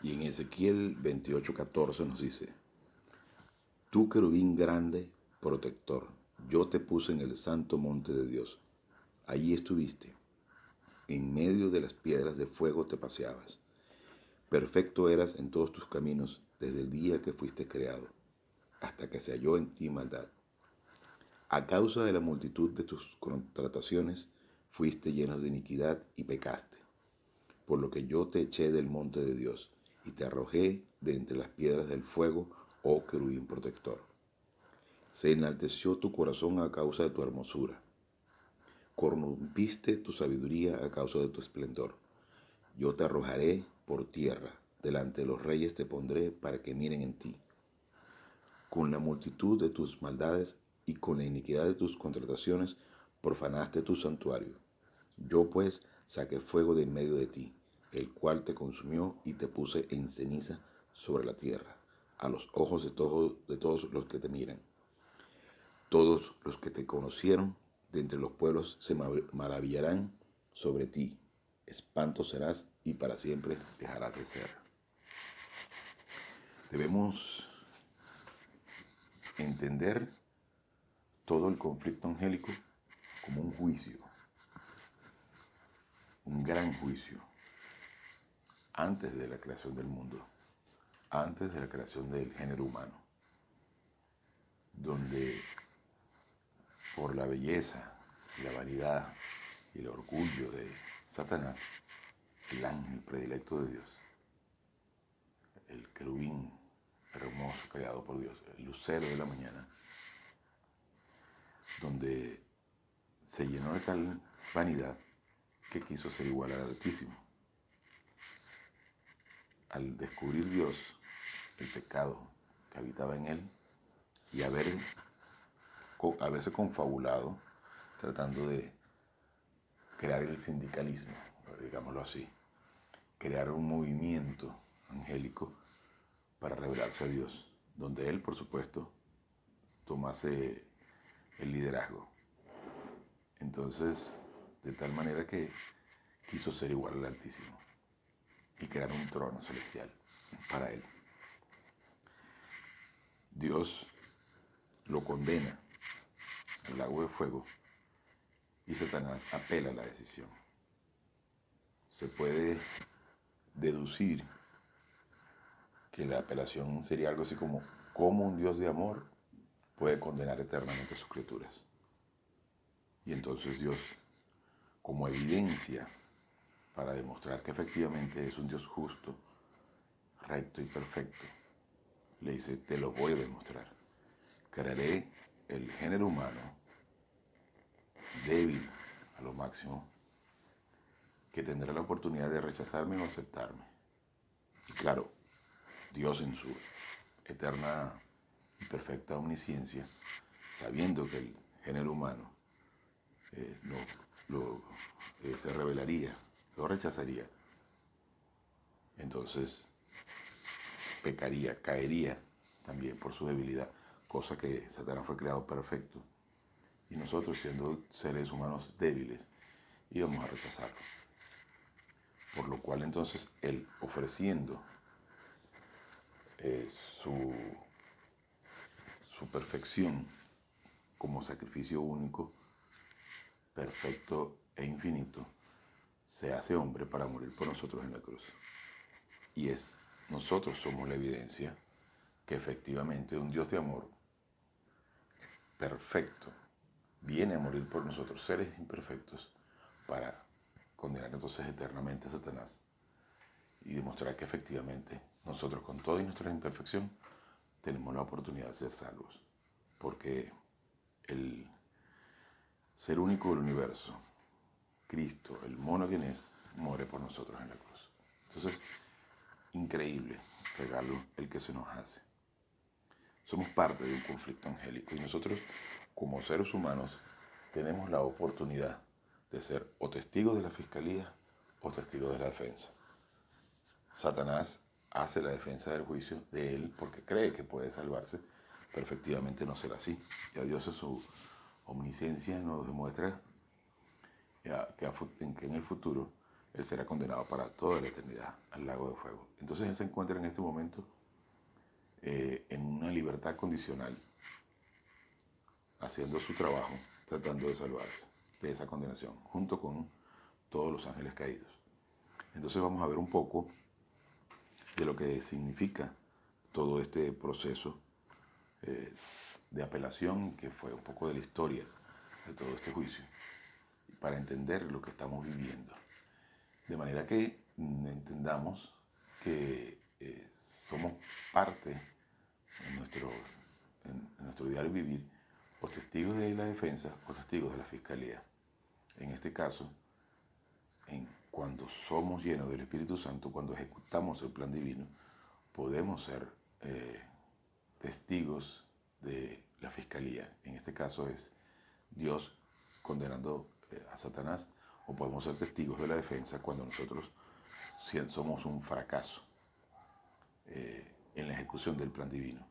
Y en Ezequiel 28:14 nos dice, tú querubín grande, protector, yo te puse en el santo monte de Dios. Allí estuviste, en medio de las piedras de fuego te paseabas. Perfecto eras en todos tus caminos desde el día que fuiste creado, hasta que se halló en ti maldad. A causa de la multitud de tus contrataciones, fuiste lleno de iniquidad y pecaste, por lo que yo te eché del monte de Dios y te arrojé de entre las piedras del fuego, oh querubín protector. Se enalteció tu corazón a causa de tu hermosura. Corrompiste tu sabiduría a causa de tu esplendor. Yo te arrojaré por tierra, delante de los reyes te pondré para que miren en ti. Con la multitud de tus maldades y con la iniquidad de tus contrataciones profanaste tu santuario. Yo pues saqué fuego de en medio de ti, el cual te consumió y te puse en ceniza sobre la tierra, a los ojos de todos los que te miran. Todos los que te conocieron de entre los pueblos se maravillarán sobre ti. Espanto serás y para siempre dejarás de ser. Debemos entender todo el conflicto angélico como un juicio, un gran juicio, antes de la creación del mundo, antes de la creación del género humano, donde por la belleza y la vanidad y el orgullo de Satanás, el ángel predilecto de Dios, el querubín hermoso creado por Dios, el lucero de la mañana, donde se llenó de tal vanidad que quiso ser igual al Altísimo. Al descubrir Dios el pecado que habitaba en él y haberse confabulado tratando de crear el sindicalismo, digámoslo así, crear un movimiento angélico para revelarse a Dios, donde él, por supuesto, tomase el liderazgo. Entonces, de tal manera que quiso ser igual al Altísimo y crear un trono celestial para él. Dios lo condena al lago de fuego y Satanás apela a la decisión. Se puede deducir que la apelación sería algo así como cómo un Dios de amor puede condenar eternamente a sus criaturas. Y entonces Dios, como evidencia para demostrar que efectivamente es un Dios justo, recto y perfecto, le dice, te lo voy a demostrar. Crearé el género humano débil a lo máximo, que tendrá la oportunidad de rechazarme o aceptarme. Y claro, Dios en su eterna y perfecta omnisciencia, sabiendo que el género humano se rebelaría, lo rechazaría, entonces pecaría, caería también por su debilidad, cosa que Satanás fue creado perfecto y nosotros siendo seres humanos débiles íbamos a rechazarlo. Por lo cual entonces él ofreciendo su perfección como sacrificio único, perfecto e infinito, se hace hombre para morir por nosotros en la cruz. Y nosotros somos la evidencia que efectivamente un Dios de amor perfecto viene a morir por nosotros, seres imperfectos, para condenar entonces eternamente a Satanás y demostrar que efectivamente nosotros con toda nuestra imperfección tenemos la oportunidad de ser salvos, porque el ser único del universo, Cristo, el mono quien es, muere por nosotros en la cruz. Entonces, increíble regalo el que se nos hace. Somos parte de un conflicto angélico y nosotros, como seres humanos, tenemos la oportunidad de ser o testigos de la fiscalía o testigos de la defensa. Satanás hace la defensa del juicio de él porque cree que puede salvarse, pero efectivamente no será así. Ya Dios en su omnisciencia nos demuestra que en el futuro él será condenado para toda la eternidad al lago de fuego. Entonces él se encuentra en este momento en una libertad condicional, haciendo su trabajo, tratando de salvarse de esa condenación, junto con todos los ángeles caídos. Entonces vamos a ver un poco de lo que significa todo este proceso de apelación, que fue un poco de la historia de todo este juicio, para entender lo que estamos viviendo. De manera que entendamos que somos parte en nuestro diario vivir, o testigos de la defensa o testigos de la fiscalía. En este caso, cuando somos llenos del Espíritu Santo, cuando ejecutamos el plan divino, podemos ser testigos de la fiscalía. En este caso es Dios condenando a Satanás, o podemos ser testigos de la defensa cuando nosotros somos un fracaso en la ejecución del plan divino.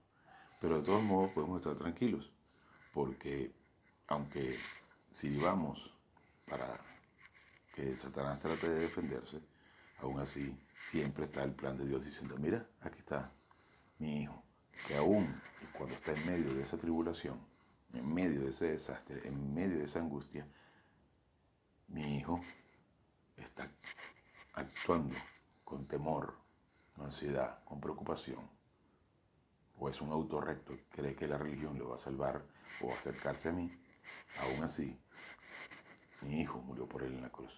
Pero de todos modos podemos estar tranquilos, porque aunque si vamos para que Satanás trate de defenderse, aún así siempre está el plan de Dios diciendo, mira, aquí está mi hijo, que aún cuando está en medio de esa tribulación, en medio de ese desastre, en medio de esa angustia, mi hijo está actuando con temor, con ansiedad, con preocupación, o es un auto recto, cree que la religión lo va a salvar o acercarse a mí, aún así, mi hijo murió por él en la cruz.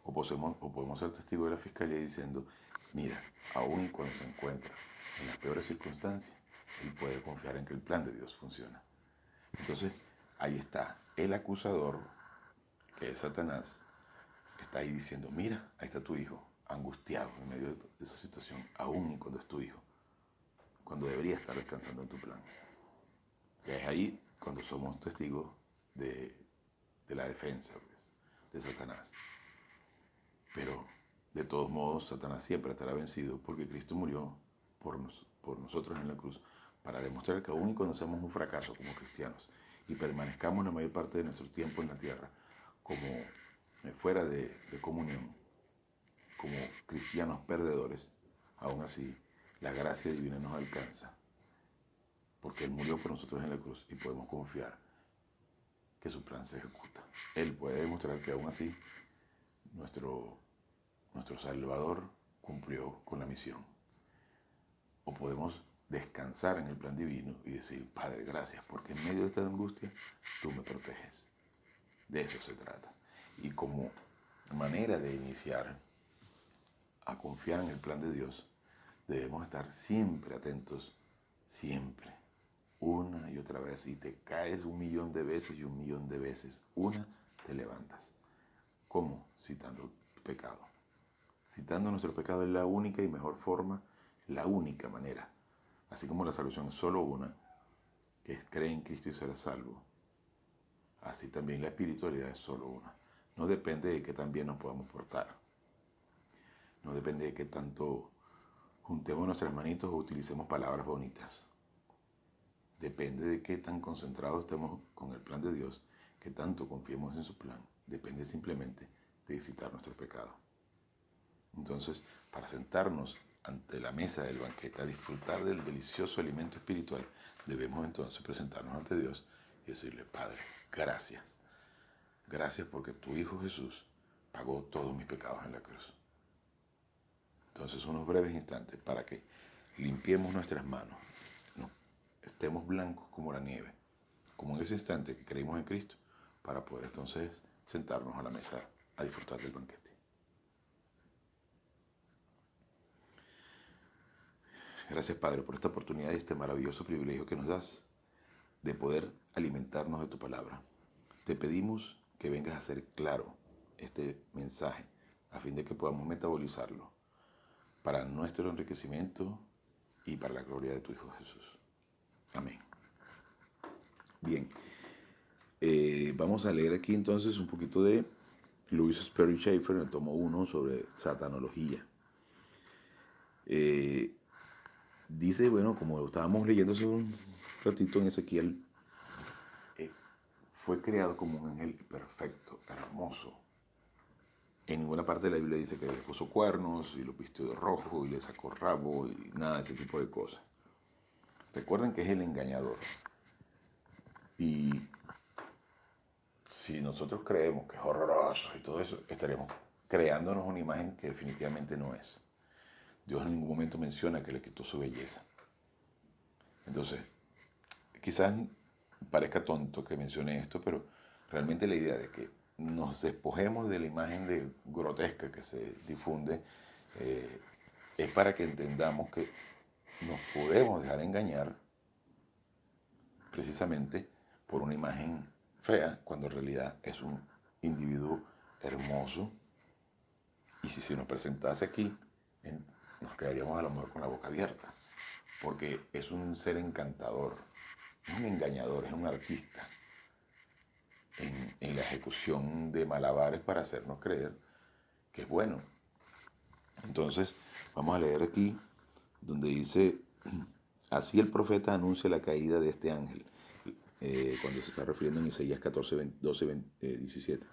O podemos ser testigos de la fiscalía diciendo, mira, aún cuando se encuentra en las peores circunstancias, él puede confiar en que el plan de Dios funciona. Entonces, ahí está el acusador, que es Satanás, que está ahí diciendo, mira, ahí está tu hijo, angustiado en medio de esa situación, aún cuando es tu hijo, cuando debería estar descansando en tu plan. Y es ahí cuando somos testigos de la defensa, pues, de Satanás. Pero de todos modos, Satanás siempre estará vencido, porque Cristo murió por nosotros en la cruz, para demostrar que aún cuando seamos un fracaso como cristianos y permanezcamos la mayor parte de nuestro tiempo en la tierra como fuera de comunión, como cristianos perdedores, aún así la gracia divina nos alcanza, porque Él murió por nosotros en la cruz y podemos confiar que su plan se ejecuta. Él puede demostrar que aún así nuestro Salvador cumplió con la misión. O podemos descansar en el plan divino y decir, Padre, gracias, porque en medio de esta angustia tú me proteges. De eso se trata. Y como manera de iniciar a confiar en el plan de Dios, debemos estar siempre atentos, siempre, una y otra vez. Y te caes 1.000.000 de veces y 1.000.000 de veces, una te levantas. ¿Cómo? Citando tu pecado. Citando nuestro pecado es la única y mejor forma, la única manera. Así como la salvación es solo una, que es creer en Cristo y ser salvo, así también la espiritualidad es solo una. No depende de qué tan bien nos podamos portar. No depende de qué tanto juntemos nuestras manitos o utilicemos palabras bonitas. Depende de qué tan concentrados estemos con el plan de Dios, qué tanto confiemos en su plan. Depende simplemente de visitar nuestro pecado. Entonces, para sentarnos ante la mesa del banquete, a disfrutar del delicioso alimento espiritual, debemos entonces presentarnos ante Dios y decirle, Padre, gracias. Gracias porque tu Hijo Jesús pagó todos mis pecados en la cruz. Entonces, unos breves instantes para que limpiemos nuestras manos, ¿no? Estemos blancos como la nieve, como en ese instante que creímos en Cristo, para poder entonces sentarnos a la mesa a disfrutar del banquete. Gracias, Padre, por esta oportunidad y este maravilloso privilegio que nos das de poder alimentarnos de tu palabra. Te pedimos que vengas a hacer claro este mensaje a fin de que podamos metabolizarlo para nuestro enriquecimiento y para la gloria de tu Hijo Jesús. Amén. Bien, vamos a leer aquí entonces un poquito de Louis Sperry Chafer en el tomo 1 sobre satanología. Dice, bueno, como lo estábamos leyendo hace un ratito en Ezequiel, fue creado como un ángel perfecto, hermoso, En ninguna parte de la Biblia dice que le puso cuernos y lo vistió de rojo y le sacó rabo y nada de ese tipo de cosas. Recuerden que es el engañador. Y si nosotros creemos que es horroroso y todo eso, estaremos creándonos una imagen que definitivamente no es. Dios en ningún momento menciona que le quitó su belleza. Entonces, quizás parezca tonto que mencione esto, pero realmente la idea de que nos despojemos de la imagen grotesca que se difunde eh, es para que entendamos que nos podemos dejar engañar precisamente por una imagen fea, cuando en realidad es un individuo hermoso. Y si se nos presentase aquí, nos quedaríamos a lo mejor con la boca abierta, porque es un ser encantador, es un engañador, es un artista en la ejecución de malabares para hacernos creer que es bueno. Entonces, vamos a leer aquí donde dice, así el profeta anuncia la caída de este ángel, cuando se está refiriendo en Isaías 14, 12, 17.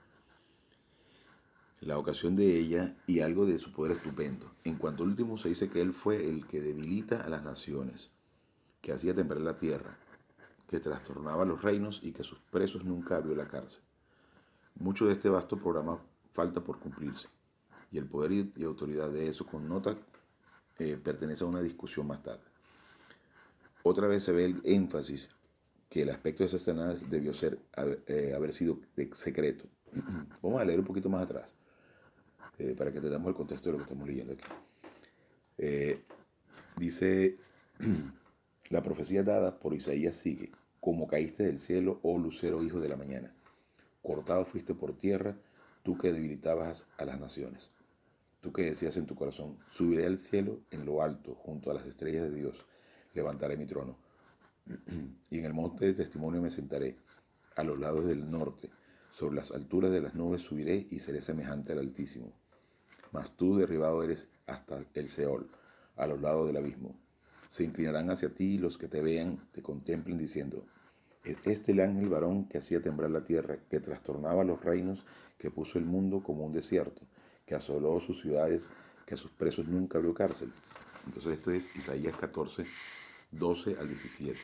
La ocasión de ella y algo de su poder estupendo. En cuanto al último se dice que él fue el que debilita a las naciones, que hacía temblar la tierra, que trastornaba los reinos y que sus presos nunca abrió la cárcel. Mucho de este vasto programa falta por cumplirse, y el poder y autoridad de eso con nota pertenece a una discusión más tarde. Otra vez se ve el énfasis que el aspecto de Satanás debió haber sido secreto. Vamos a leer un poquito más atrás, para que tengamos el contexto de lo que estamos leyendo aquí. Dice, la profecía dada por Isaías sigue, como caíste del cielo, oh lucero hijo de la mañana. Cortado fuiste por tierra, tú que debilitabas a las naciones. Tú que decías en tu corazón, subiré al cielo en lo alto, junto a las estrellas de Dios, levantaré mi trono. Y en el monte de testimonio me sentaré, a los lados del norte, sobre las alturas de las nubes subiré y seré semejante al Altísimo. Mas tú derribado eres hasta el Seol, a los lados del abismo. Se inclinarán hacia ti los que te vean, te contemplen diciendo, ¿es este el ángel varón que hacía temblar la tierra, que trastornaba los reinos, que puso el mundo como un desierto, que asoló sus ciudades, que a sus presos nunca abrió cárcel? Entonces esto es Isaías 14, 12 al 17.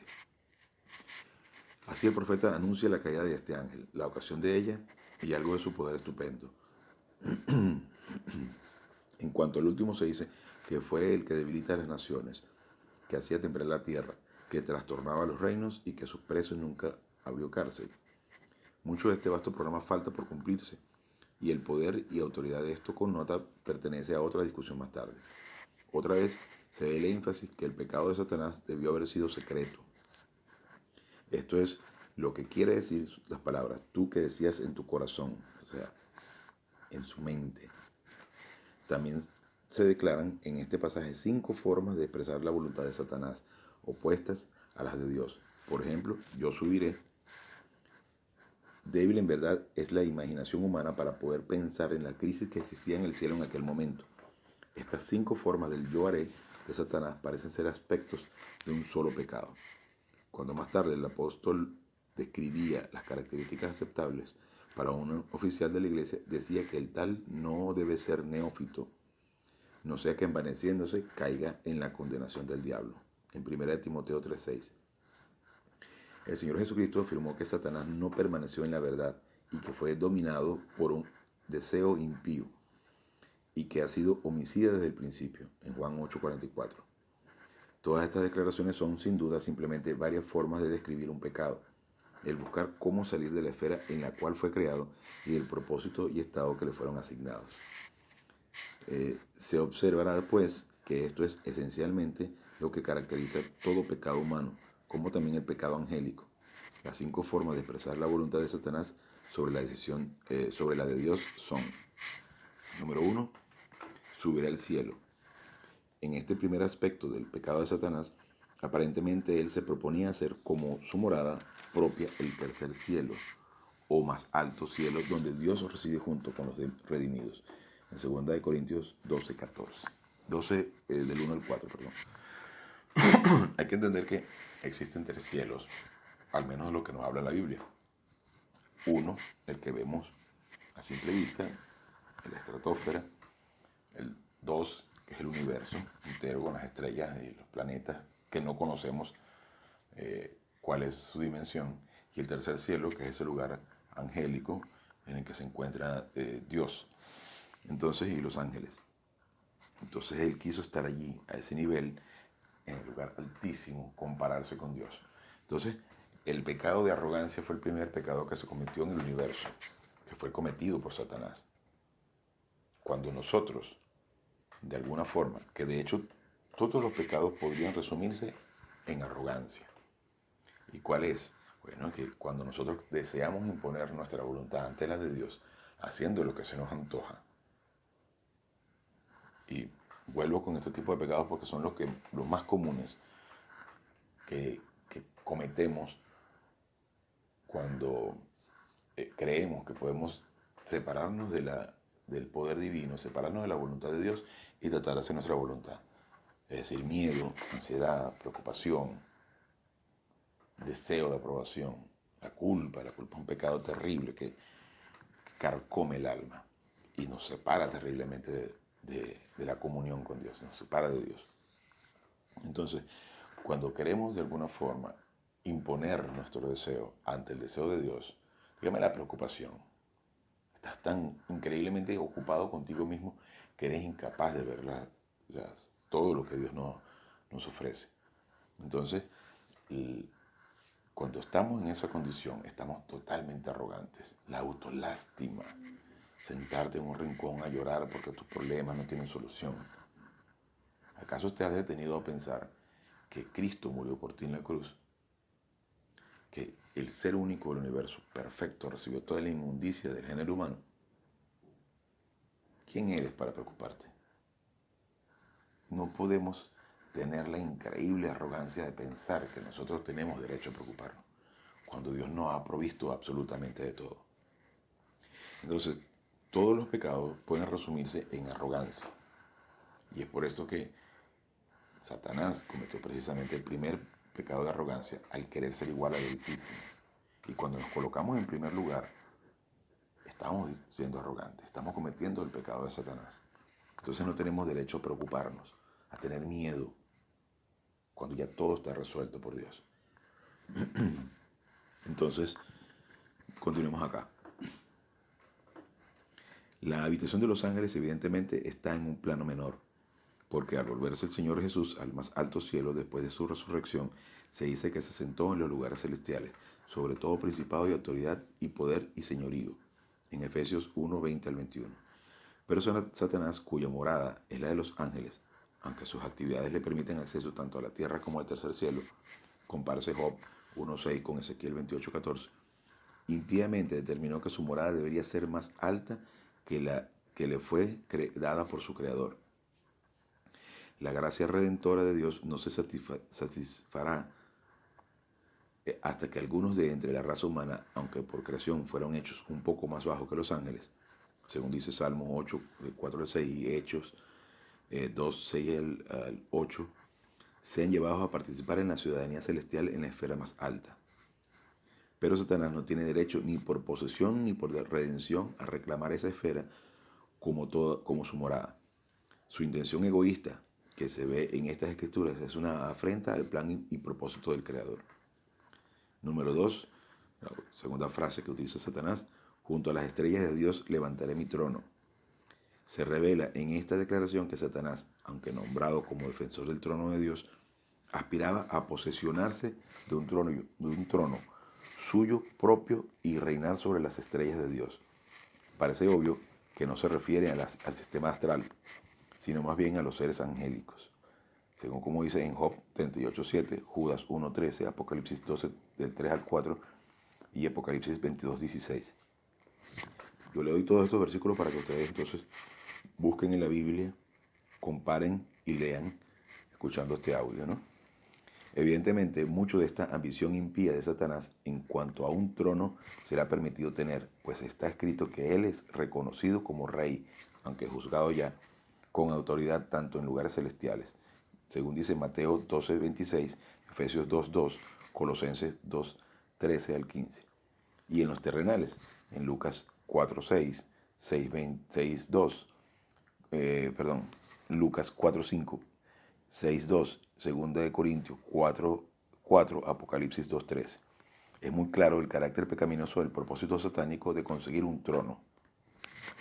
Así el profeta anuncia la caída de este ángel, la ocasión de ella y algo de su poder estupendo. En cuanto al último se dice que fue el que debilita a las naciones, que hacía temblar la tierra, que trastornaba los reinos y que a sus presos nunca abrió cárcel. Mucho de este vasto programa falta por cumplirse, y el poder y autoridad de esto con nota pertenece a otra discusión más tarde. Otra vez se ve el énfasis que el pecado de Satanás debió haber sido secreto. Esto es lo que quiere decir las palabras, tú que decías en tu corazón, o sea, en su mente. También se declaran en este pasaje 5 formas de expresar la voluntad de Satanás, opuestas a las de Dios. Por ejemplo, yo subiré. Débil en verdad es la imaginación humana para poder pensar en la crisis que existía en el cielo en aquel momento. Estas 5 formas del yo haré de Satanás parecen ser aspectos de un solo pecado. Cuando más tarde el apóstol describía las características aceptables para un oficial de la iglesia, decía que el tal no debe ser neófito, no sea que envaneciéndose caiga en la condenación del diablo. En 1 Timoteo 3:6. El Señor Jesucristo afirmó que Satanás no permaneció en la verdad y que fue dominado por un deseo impío y que ha sido homicida desde el principio, en Juan 8:44. Todas estas declaraciones son sin duda simplemente varias formas de describir un pecado, el buscar cómo salir de la esfera en la cual fue creado y del propósito y estado que le fueron asignados. Se observará pues que esto es esencialmente lo que caracteriza todo pecado humano, como también el pecado angélico. Las 5 formas de expresar la voluntad de Satanás sobre la de Dios son: número 1, subir al cielo. En este primer aspecto del pecado de Satanás, aparentemente él se proponía hacer como su morada propia el tercer cielo, o más alto cielo, donde Dios reside junto con los redimidos. En 2 Corintios 12:14. 12, del 1 al 4, perdón. Hay que entender que existen 3 cielos, al menos de lo que nos habla la Biblia. Uno, el que vemos a simple vista, la estratosfera. El 2, que es el universo entero con las estrellas y los planetas que no conocemos cuál es su dimensión. Y el tercer cielo, que es ese lugar angélico en el que se encuentra Dios. Entonces, y los ángeles. Entonces él quiso estar allí, a ese nivel, en el lugar altísimo, compararse con Dios. Entonces, el pecado de arrogancia fue el primer pecado que se cometió en el universo, que fue cometido por Satanás. Cuando nosotros, de alguna forma, que de hecho todos los pecados podrían resumirse en arrogancia. ¿Y cuál es? Bueno, que cuando nosotros deseamos imponer nuestra voluntad ante la de Dios, haciendo lo que se nos antoja, y vuelvo con este tipo de pecados porque son los más comunes que cometemos cuando creemos que podemos separarnos del poder divino, separarnos de la voluntad de Dios y tratar de hacer nuestra voluntad. Es decir, miedo, ansiedad, preocupación, deseo de aprobación, la culpa es un pecado terrible que carcome el alma y nos separa terriblemente de la comunión con Dios, nos separa de Dios. Entonces, cuando queremos de alguna forma imponer nuestro deseo ante el deseo de Dios, dígame la preocupación. Estás tan increíblemente ocupado contigo mismo que eres incapaz de ver todo lo que Dios nos ofrece. Entonces, cuando estamos en esa condición, estamos totalmente arrogantes. La autolástima, sentarte en un rincón a llorar porque tus problemas no tienen solución. ¿Acaso te has detenido a pensar que Cristo murió por ti en la cruz? Que el ser único del universo, perfecto, recibió toda la inmundicia del género humano. ¿Quién eres para preocuparte? No podemos tener la increíble arrogancia de pensar que nosotros tenemos derecho a preocuparnos, cuando Dios nos ha provisto absolutamente de todo. Entonces, todos los pecados pueden resumirse en arrogancia. Y es por esto que Satanás cometió precisamente el primer pecado de arrogancia al querer ser igual al Altísimo. Y cuando nos colocamos en primer lugar, estamos siendo arrogantes, estamos cometiendo el pecado de Satanás. Entonces no tenemos derecho a preocuparnos, a tener miedo, cuando ya todo está resuelto por Dios. Entonces, continuemos acá. La habitación de los ángeles evidentemente está en un plano menor, porque al volverse el Señor Jesús al más alto cielo después de su resurrección, se dice que se sentó en los lugares celestiales, sobre todo principado y autoridad y poder y señorío, en Efesios 1, 20 al 21. Pero Satanás, cuya morada es la de los ángeles, aunque sus actividades le permiten acceso tanto a la tierra como al tercer cielo, compárese Job 1.6 con Ezequiel 28.14, impíamente determinó que su morada debería ser más alta que la que le fue dada por su creador. La gracia redentora de Dios no se satisfará hasta que algunos de entre la raza humana, aunque por creación fueron hechos un poco más bajos que los ángeles, según dice Salmos 8, 4 al 6 y Hechos 2, 6 al 8, sean llevados a participar en la ciudadanía celestial en la esfera más alta. Pero Satanás no tiene derecho ni por posesión ni por redención a reclamar esa esfera como su morada. Su intención egoísta que se ve en estas escrituras es una afrenta al plan y propósito del Creador. Número 2, la segunda frase que utiliza Satanás, junto a las estrellas de Dios levantaré mi trono. Se revela en esta declaración que Satanás, aunque nombrado como defensor del trono de Dios, aspiraba a posesionarse de un trono suyo propio y reinar sobre las estrellas de Dios. Parece obvio que no se refiere al sistema astral, sino más bien a los seres angélicos. Según como dice en Job 38.7, Judas 1.13, Apocalipsis 12, del 3 al 4 y Apocalipsis 22.16. Yo le doy todos estos versículos para que ustedes entonces busquen en la Biblia, comparen y lean escuchando este audio, ¿no? Evidentemente, mucho de esta ambición impía de Satanás en cuanto a un trono será permitido tener, pues está escrito que él es reconocido como rey, aunque juzgado ya, con autoridad tanto en lugares celestiales, según dice Mateo 12:26, Efesios 2:2, Colosenses 2:13 al 15, y en los terrenales, en Lucas 4:6, 6:2, Lucas 4:5, 6:2, 2 Corintios 4:4, Apocalipsis 2:13. Es muy claro el carácter pecaminoso del propósito satánico de conseguir un trono,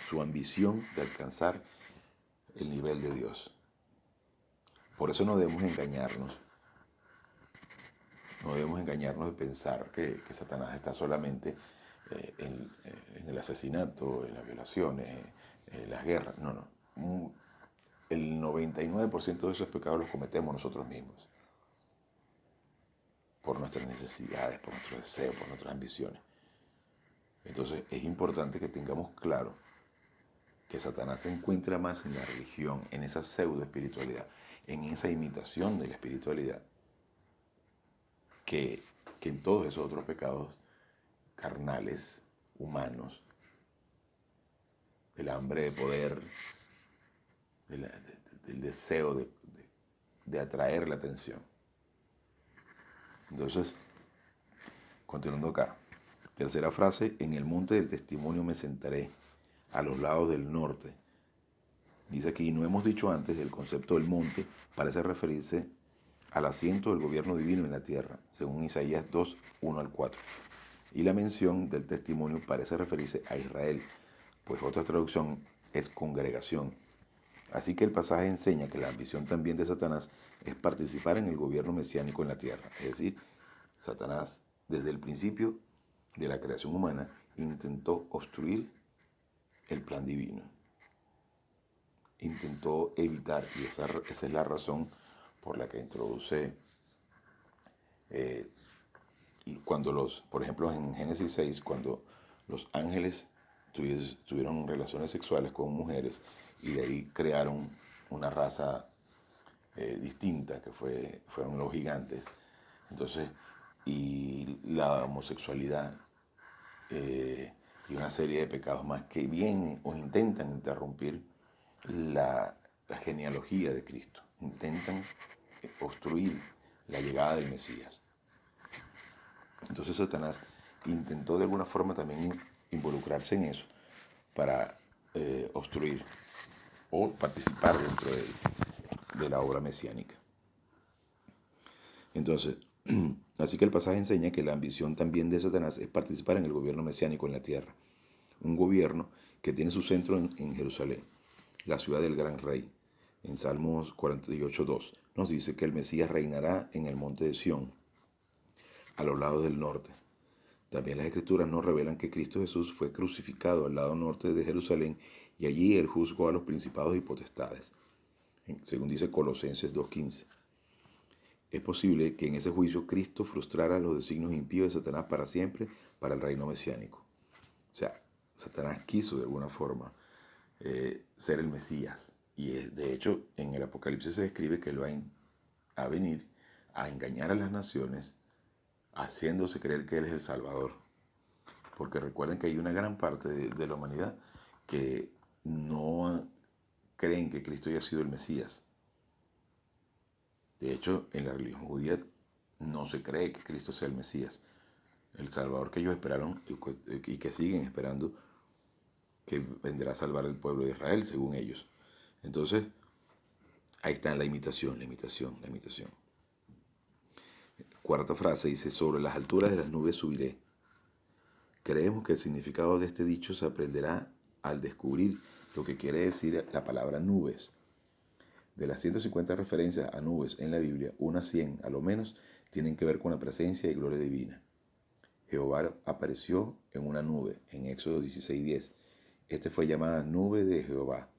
su ambición de alcanzar el nivel de Dios. Por eso no debemos engañarnos. No debemos engañarnos de pensar que Satanás está solamente en el asesinato, en las violaciones, en las guerras. No, no. El 99% de esos pecados los cometemos nosotros mismos. Por nuestras necesidades, por nuestros deseos, por nuestras ambiciones. Entonces es importante que tengamos claro que Satanás se encuentra más en la religión, en esa pseudo espiritualidad, en esa imitación de la espiritualidad, que en todos esos otros pecados carnales, humanos, del hambre de poder, del deseo de atraer la atención. Entonces, continuando acá, tercera frase: en el monte del testimonio me sentaré, a los lados del norte. Dice aquí, no hemos dicho antes, el concepto del monte parece referirse al asiento del gobierno divino en la tierra, según Isaías 2:1-4. Y la mención del testimonio parece referirse a Israel, pues otra traducción es congregación. Así que el pasaje enseña que la ambición también de Satanás es participar en el gobierno mesiánico en la tierra. Es decir, Satanás, desde el principio de la creación humana, intentó obstruir el plan divino. Intentó evitar, y esa es la razón por la que introduce, por ejemplo, en Génesis 6, cuando los ángeles tuvieron relaciones sexuales con mujeres y de ahí crearon una raza distinta, que fueron los gigantes. Entonces, y la homosexualidad y una serie de pecados más que vienen o intentan interrumpir la genealogía de Cristo, intentan obstruir la llegada del Mesías. Entonces Satanás intentó de alguna forma también involucrarse en eso para obstruir o participar dentro de la obra mesiánica. Entonces, así que el pasaje enseña que la ambición también de Satanás es participar en el gobierno mesiánico en la tierra, un gobierno que tiene su centro en Jerusalén, la ciudad del gran rey. En Salmos 48:2 nos dice que el Mesías reinará en el monte de Sión, a los lados del norte. También las Escrituras nos revelan que Cristo Jesús fue crucificado al lado norte de Jerusalén y allí él juzgó a los principados y potestades, según dice Colosenses 2:15. Es posible que en ese juicio Cristo frustrara los designios impíos de Satanás para siempre para el reino mesiánico. O sea, Satanás quiso de alguna forma ser el Mesías. Y de hecho en el Apocalipsis se describe que él va a venir a engañar a las naciones haciéndose creer que él es el Salvador. Porque recuerden que hay una gran parte de la humanidad que no creen que Cristo haya sido el Mesías. De hecho, en la religión judía no se cree que Cristo sea el Mesías, el Salvador que ellos esperaron y que siguen esperando, que vendrá a salvar al pueblo de Israel, según ellos. Entonces, ahí está la imitación. Cuarta frase dice, sobre las alturas de las nubes subiré. Creemos que el significado de este dicho se aprenderá al descubrir lo que quiere decir la palabra nubes. De las 150 referencias a nubes en la Biblia, unas 100 a lo menos tienen que ver con la presencia y gloria divina. Jehová apareció en una nube, en Éxodo 16:10. Este fue llamada nube de Jehová,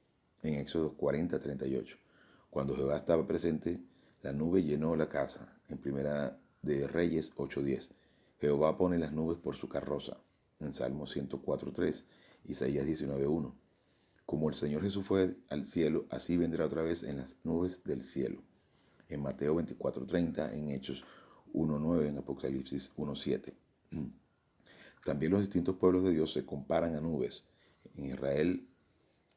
en Éxodo 40:38. Cuando Jehová estaba presente, la nube llenó la casa, en Primera de Reyes 8:10. Jehová pone las nubes por su carroza, en Salmo 104:3, Isaías 19:1. Como el Señor Jesús fue al cielo, así vendrá otra vez en las nubes del cielo. En Mateo 24:30, en Hechos 1:9, en Apocalipsis 1:7. También los distintos pueblos de Dios se comparan a nubes. En Israel,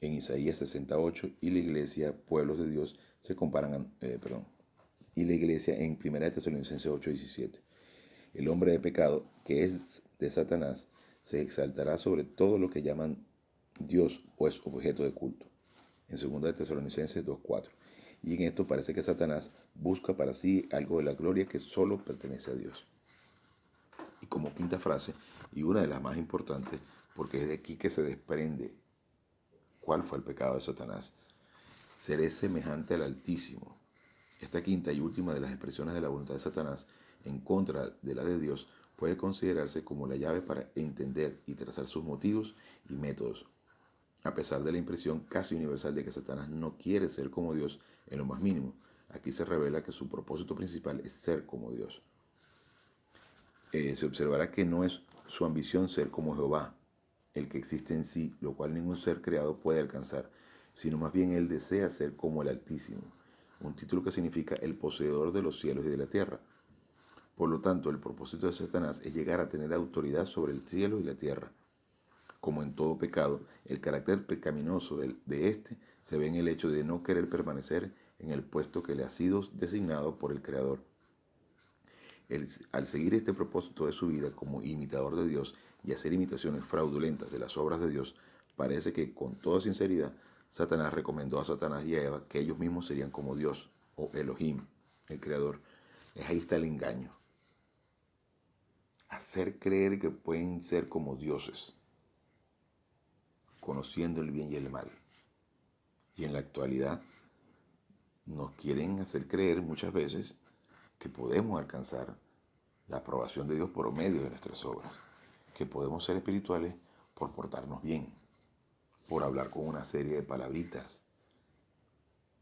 en Isaías 68, y la iglesia, pueblos de Dios, se comparan y la iglesia en 1 Tesalonicenses 8:17. El hombre de pecado, que es de Satanás, se exaltará sobre todo lo que llaman Dios o es objeto de culto. En 2 de Tesalonicenses 2:4. Y en esto parece que Satanás busca para sí algo de la gloria que solo pertenece a Dios. Y como quinta frase, y una de las más importantes, porque es de aquí que se desprende cuál fue el pecado de Satanás, seré semejante al Altísimo. Esta quinta y última de las expresiones de la voluntad de Satanás en contra de la de Dios puede considerarse como la llave para entender y trazar sus motivos y métodos, a pesar de la impresión casi universal de que Satanás no quiere ser como Dios en lo más mínimo. Aquí se revela que su propósito principal es ser como Dios. Se observará que no es su ambición ser como Jehová, el que existe en sí, lo cual ningún ser creado puede alcanzar, sino más bien él desea ser como el Altísimo, un título que significa el poseedor de los cielos y de la tierra. Por lo tanto, el propósito de Satanás es llegar a tener autoridad sobre el cielo y la tierra. Como en todo pecado, el carácter pecaminoso de éste se ve en el hecho de no querer permanecer en el puesto que le ha sido designado por el Creador. Al seguir este propósito de su vida como imitador de Dios y hacer imitaciones fraudulentas de las obras de Dios, parece que con toda sinceridad Satanás recomendó a Satanás y a Eva que ellos mismos serían como Dios o Elohim, el Creador. Ahí está el engaño. Hacer creer que pueden ser como dioses, conociendo el bien y el mal. Y en la actualidad nos quieren hacer creer muchas veces que podemos alcanzar la aprobación de Dios por medio de nuestras obras, que podemos ser espirituales por portarnos bien, por hablar con una serie de palabritas,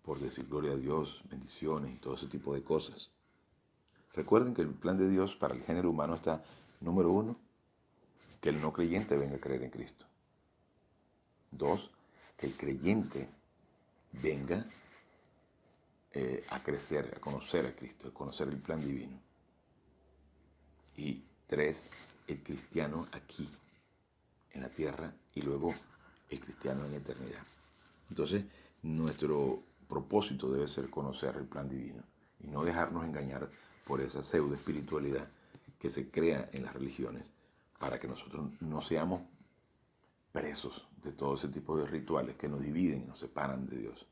por decir gloria a Dios, bendiciones y todo ese tipo de cosas. Recuerden que el plan de Dios para el género humano está, número 1, que el no creyente venga a creer en Cristo. 2, que el creyente venga a crecer, a conocer a Cristo, a conocer el plan divino. Y 3, el cristiano aquí, en la tierra, y luego el cristiano en la eternidad. Entonces, nuestro propósito debe ser conocer el plan divino y no dejarnos engañar por esa pseudo espiritualidad que se crea en las religiones para que nosotros no seamos presos de todo ese tipo de rituales que nos dividen y nos separan de Dios.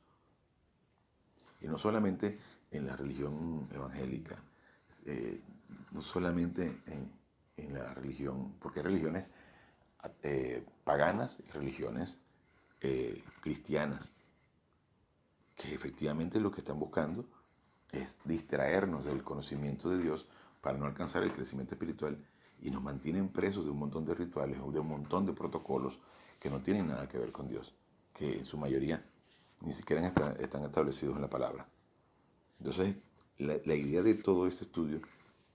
Y no solamente en la religión evangélica, no solamente en la religión, porque hay religiones paganas y religiones cristianas, que efectivamente lo que están buscando es distraernos del conocimiento de Dios para no alcanzar el crecimiento espiritual y nos mantienen presos de un montón de rituales o de un montón de protocolos que no tienen nada que ver con Dios, que en su mayoría ni siquiera están establecidos en la palabra. Entonces, la idea de todo este estudio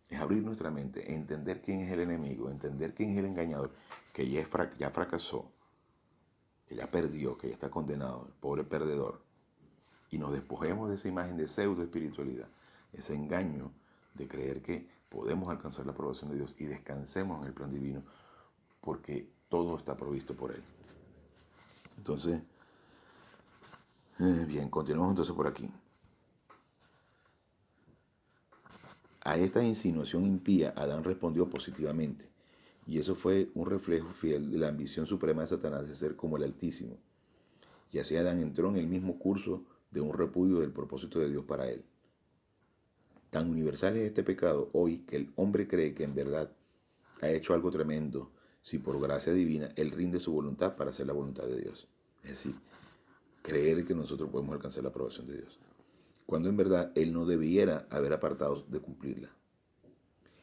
es abrir nuestra mente, entender quién es el enemigo, entender quién es el engañador, que ya fracasó, que ya perdió, que ya está condenado, el pobre perdedor, y nos despojemos de esa imagen de pseudo espiritualidad, ese engaño de creer que podemos alcanzar la aprobación de Dios y descansemos en el plan divino porque todo está provisto por Él. Entonces, bien, continuamos entonces por aquí. A esta insinuación impía, Adán respondió positivamente, y eso fue un reflejo fiel de la ambición suprema de Satanás de ser como el Altísimo. Y así Adán entró en el mismo curso de un repudio del propósito de Dios para él. Tan universal es este pecado hoy que el hombre cree que en verdad ha hecho algo tremendo si por gracia divina él rinde su voluntad para hacer la voluntad de Dios. Es decir, creer que nosotros podemos alcanzar la aprobación de Dios, cuando en verdad él no debiera haber apartado de cumplirla.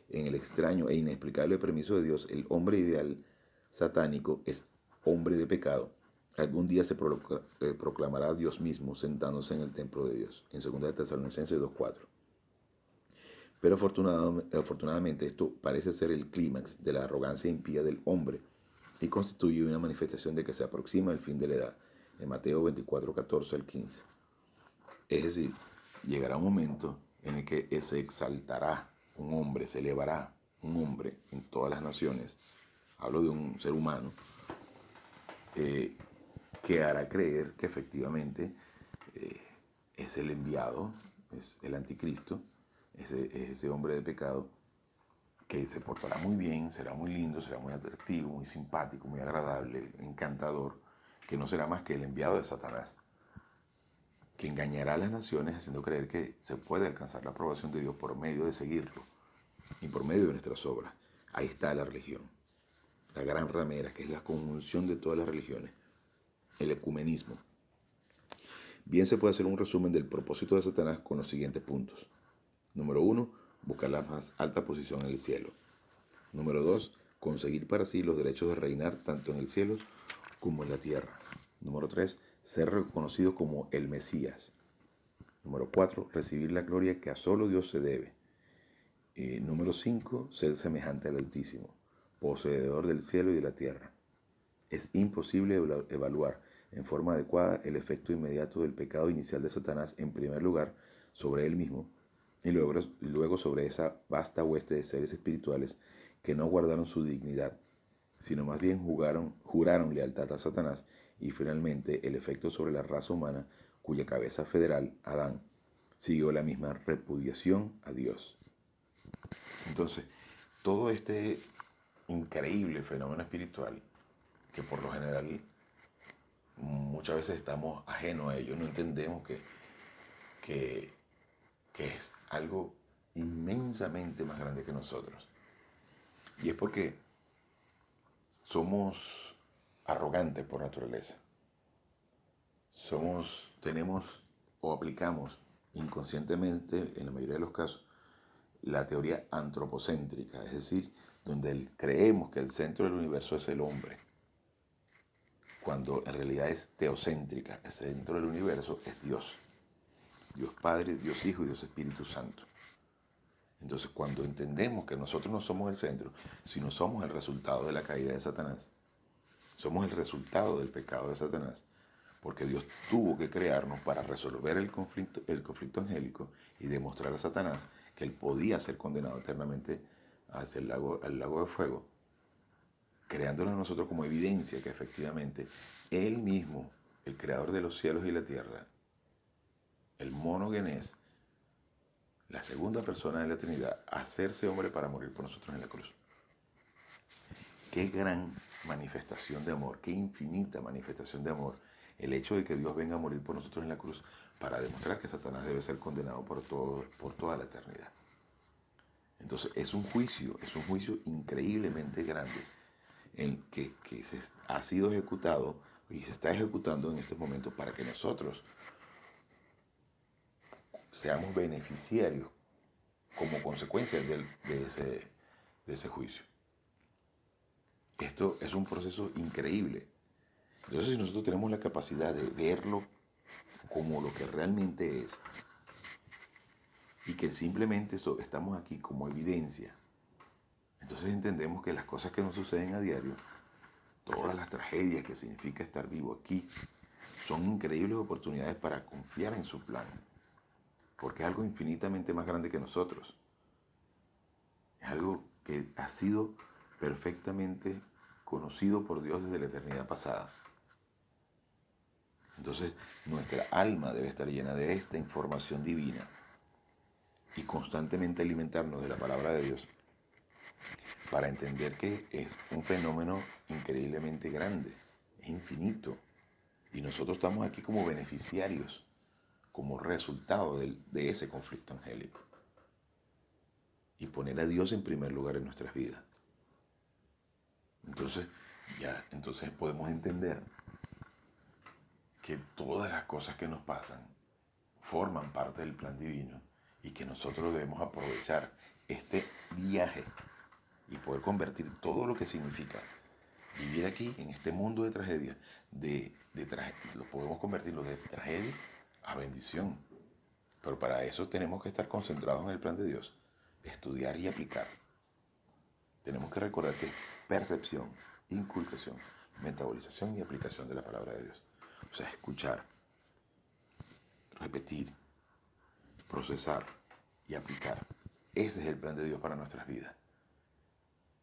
En el extraño e inexplicable permiso de Dios, el hombre ideal satánico es hombre de pecado. Algún día se proclamará Dios mismo sentándose en el templo de Dios, en 2 de Tesalonicenses 2:4. Pero afortunadamente esto parece ser el clímax de la arrogancia impía del hombre y constituye una manifestación de que se aproxima el fin de la edad, en Mateo 24:14 al 15. Es decir, llegará un momento en el que se exaltará un hombre, se elevará un hombre en todas las naciones, hablo de un ser humano, que hará creer que efectivamente es el enviado, es el anticristo, es ese hombre de pecado que se portará muy bien, será muy lindo, será muy atractivo, muy simpático, muy agradable, encantador, que no será más que el enviado de Satanás, que engañará a las naciones haciendo creer que se puede alcanzar la aprobación de Dios por medio de seguirlo y por medio de nuestras obras. Ahí está la religión, la gran ramera, que es la conjunción de todas las religiones, el ecumenismo. Bien se puede hacer un resumen del propósito de Satanás con los siguientes puntos. Número 1, buscar la más alta posición en el cielo. Número 2, conseguir para sí los derechos de reinar tanto en el cielo como en la tierra. Número 3, ser reconocido como el Mesías. Número 4, recibir la gloria que a solo Dios se debe. Número 5, ser semejante al Altísimo, poseedor del cielo y de la tierra. Es imposible evaluar en forma adecuada el efecto inmediato del pecado inicial de Satanás, en primer lugar sobre él mismo y luego sobre esa vasta hueste de seres espirituales que no guardaron su dignidad, sino más bien juraron lealtad a Satanás, y finalmente el efecto sobre la raza humana, cuya cabeza federal, Adán, siguió la misma repudiación a Dios. Entonces, todo este increíble fenómeno espiritual, que por lo general muchas veces estamos ajenos a ello, no entendemos que, que es algo inmensamente más grande que nosotros. Y es porque somos arrogantes por naturaleza. Tenemos o aplicamos inconscientemente, en la mayoría de los casos, la teoría antropocéntrica, es decir, donde creemos que el centro del universo es el hombre, cuando en realidad es teocéntrica, el centro del universo es Dios. Dios Padre, Dios Hijo y Dios Espíritu Santo. Entonces, cuando entendemos que nosotros no somos el centro, sino somos el resultado de la caída de Satanás, somos el resultado del pecado de Satanás, porque Dios tuvo que crearnos para resolver el conflicto angélico y demostrar a Satanás que él podía ser condenado eternamente hacia al lago de fuego, creándolo a nosotros como evidencia que efectivamente él mismo, el creador de los cielos y la tierra, el monogenes, la segunda persona de la Trinidad, hacerse hombre para morir por nosotros en la cruz. Qué gran manifestación de amor, qué infinita manifestación de amor el hecho de que Dios venga a morir por nosotros en la cruz para demostrar que Satanás debe ser condenado por toda la eternidad. Entonces es un juicio increíblemente grande que ha sido ejecutado y se está ejecutando en estos momentos para que nosotros seamos beneficiarios como consecuencia de ese juicio. Esto es un proceso increíble. Entonces, si nosotros tenemos la capacidad de verlo como lo que realmente es, y que simplemente estamos aquí como evidencia, entonces entendemos que las cosas que nos suceden a diario, todas las tragedias que significa estar vivo aquí, son increíbles oportunidades para confiar en su plan, porque es algo infinitamente más grande que nosotros. Es algo que ha sido perfectamente conocido por Dios desde la eternidad pasada. Entonces, nuestra alma debe estar llena de esta información divina y constantemente alimentarnos de la palabra de Dios para entender que es un fenómeno increíblemente grande, es infinito, y nosotros estamos aquí como beneficiarios, como resultado de ese conflicto angélico. Y poner a Dios en primer lugar en nuestras vidas. Entonces podemos entender que todas las cosas que nos pasan forman parte del plan divino y que nosotros debemos aprovechar este viaje y poder convertir todo lo que significa vivir aquí en este mundo de tragedia, lo podemos convertirlo de tragedia a bendición. Pero para eso tenemos que estar concentrados en el plan de Dios, estudiar y aplicar. Tenemos que recordar que es percepción, inculcación, metabolización y aplicación de la palabra de Dios. O sea, escuchar, repetir, procesar y aplicar. Ese es el plan de Dios para nuestras vidas.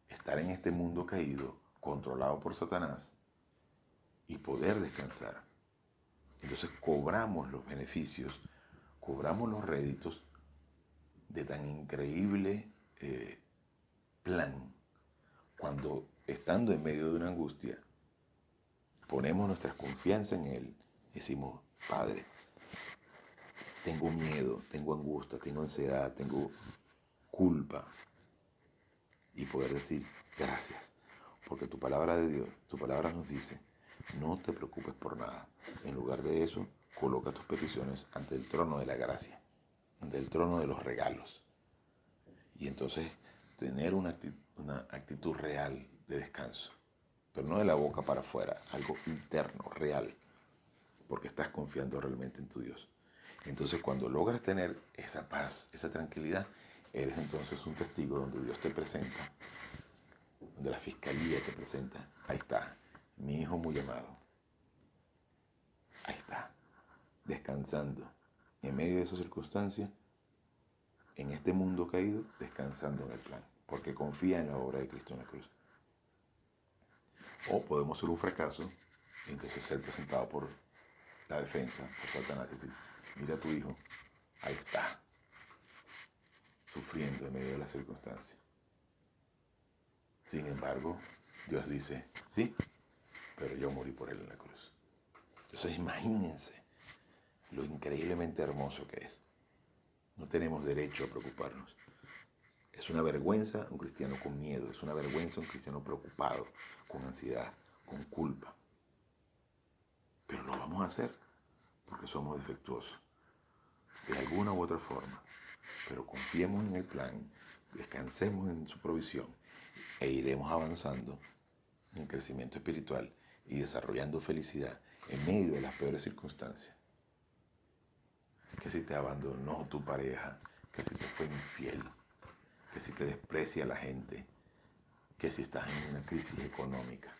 Estar en este mundo caído, controlado por Satanás, y poder descansar. Entonces cobramos los beneficios, cobramos los réditos de tan increíble plan, cuando estando en medio de una angustia, ponemos nuestra confianza en Él, decimos, Padre, tengo miedo, tengo angustia, tengo ansiedad, tengo culpa. Y poder decir, gracias, porque tu palabra de Dios, tu palabra nos dice, no te preocupes por nada. En lugar de eso, coloca tus peticiones ante el trono de la gracia, ante el trono de los regalos. Y entonces tener una actitud real de descanso, pero no de la boca para afuera, algo interno, real, porque estás confiando realmente en tu Dios. Entonces cuando logras tener esa paz, esa tranquilidad, eres entonces un testigo donde Dios te presenta, donde la fiscalía te presenta, ahí está, mi hijo muy amado, ahí está, descansando en medio de esas circunstancias, en este mundo caído, descansando en el plan, porque confía en la obra de Cristo en la cruz. O podemos ser un fracaso, y entonces ser presentado por la defensa, por Satanás, y decir, mira a tu hijo, ahí está, sufriendo en medio de las circunstancias. Sin embargo, Dios dice, sí, pero yo morí por él en la cruz. Entonces imagínense lo increíblemente hermoso que es. No tenemos derecho a preocuparnos. Es una vergüenza un cristiano con miedo, es una vergüenza un cristiano preocupado, con ansiedad, con culpa. Pero lo vamos a hacer porque somos defectuosos, de alguna u otra forma. Pero confiemos en el plan, descansemos en su provisión e iremos avanzando en crecimiento espiritual y desarrollando felicidad en medio de las peores circunstancias. Que si te abandonó tu pareja, que si te fue infiel, que si te desprecia la gente, que si estás en una crisis económica,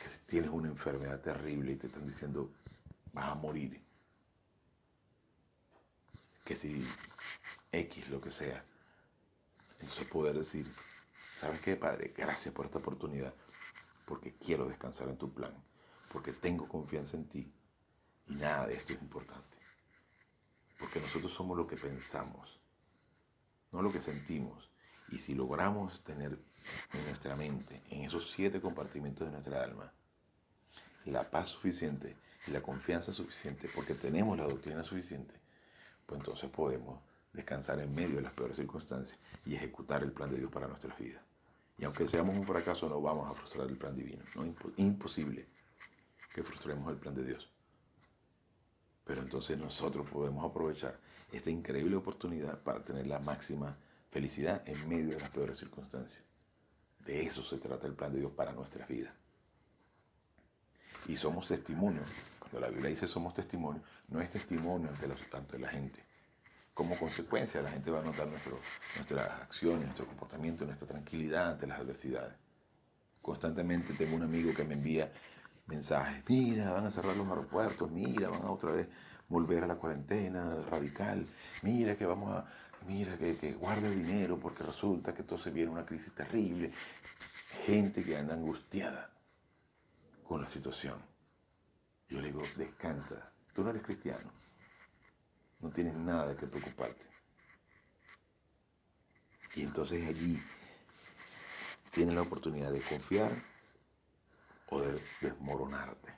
que si tienes una enfermedad terrible y te están diciendo vas a morir, que si X lo que sea. Entonces poder decir, ¿sabes qué, Padre? Gracias por esta oportunidad, porque quiero descansar en tu plan, porque tengo confianza en ti y nada de esto es importante. Porque nosotros somos lo que pensamos, no lo que sentimos. Y si logramos tener en nuestra mente, en esos 7 compartimentos de nuestra alma, la paz suficiente y la confianza suficiente, porque tenemos la doctrina suficiente, pues entonces podemos descansar en medio de las peores circunstancias y ejecutar el plan de Dios para nuestras vidas. Y aunque seamos un fracaso, no vamos a frustrar el plan divino. No es imposible que frustremos el plan de Dios. Pero entonces nosotros podemos aprovechar esta increíble oportunidad para tener la máxima felicidad en medio de las peores circunstancias. De eso se trata el plan de Dios para nuestras vidas. Y somos testimonio. Cuando la Biblia dice somos testimonio, no es testimonio ante la gente. Como consecuencia, la gente va a notar nuestras acciones, nuestro comportamiento, nuestra tranquilidad ante las adversidades. Constantemente tengo un amigo que me envía mensajes, mira, van a cerrar los aeropuertos, mira, van a otra vez volver a la cuarentena radical, mira que guarda el dinero porque resulta que todo se viene una crisis terrible. Gente que anda angustiada con la situación. Yo le digo, descansa, tú no eres cristiano, no tienes nada de qué preocuparte. Y entonces allí tienes la oportunidad de confiar o de desmoronarte.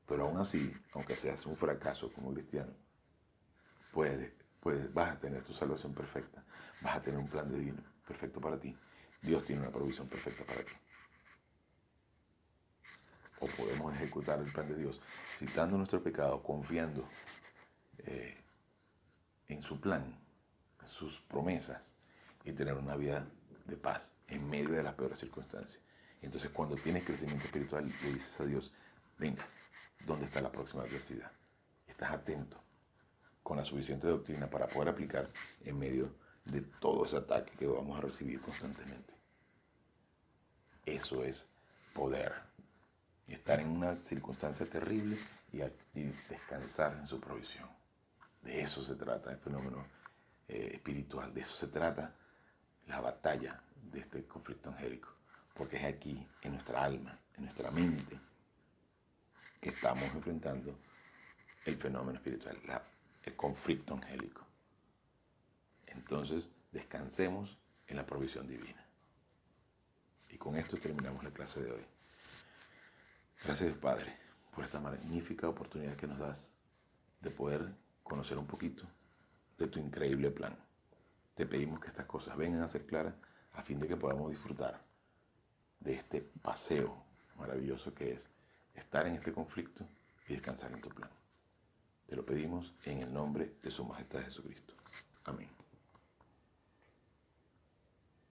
Pero aún así, aunque seas un fracaso como cristiano, vas a tener tu salvación perfecta, vas a tener un plan divino perfecto para ti. Dios tiene una provisión perfecta para ti. O podemos ejecutar el plan de Dios citando nuestro pecado, confiando en su plan, en sus promesas y tener una vida de paz en medio de las peores circunstancias. Entonces cuando tienes crecimiento espiritual le dices a Dios, venga, ¿dónde está la próxima adversidad? Estás atento con la suficiente doctrina para poder aplicar en medio de todo ese ataque que vamos a recibir constantemente. Eso es poder. Estar en una circunstancia terrible y descansar en su provisión. De eso se trata el fenómeno espiritual. De eso se trata la batalla de este conflicto angélico. Porque es aquí, en nuestra alma, en nuestra mente, que estamos enfrentando el fenómeno espiritual, el conflicto angélico. Entonces, descansemos en la provisión divina. Y con esto terminamos la clase de hoy. Gracias, Padre, por esta magnífica oportunidad que nos das de poder conocer un poquito de tu increíble plan. Te pedimos que estas cosas vengan a ser claras a fin de que podamos disfrutar de este paseo maravilloso que es estar en este conflicto y descansar en tu plan. Te lo pedimos en el nombre de su Majestad Jesucristo. Amén.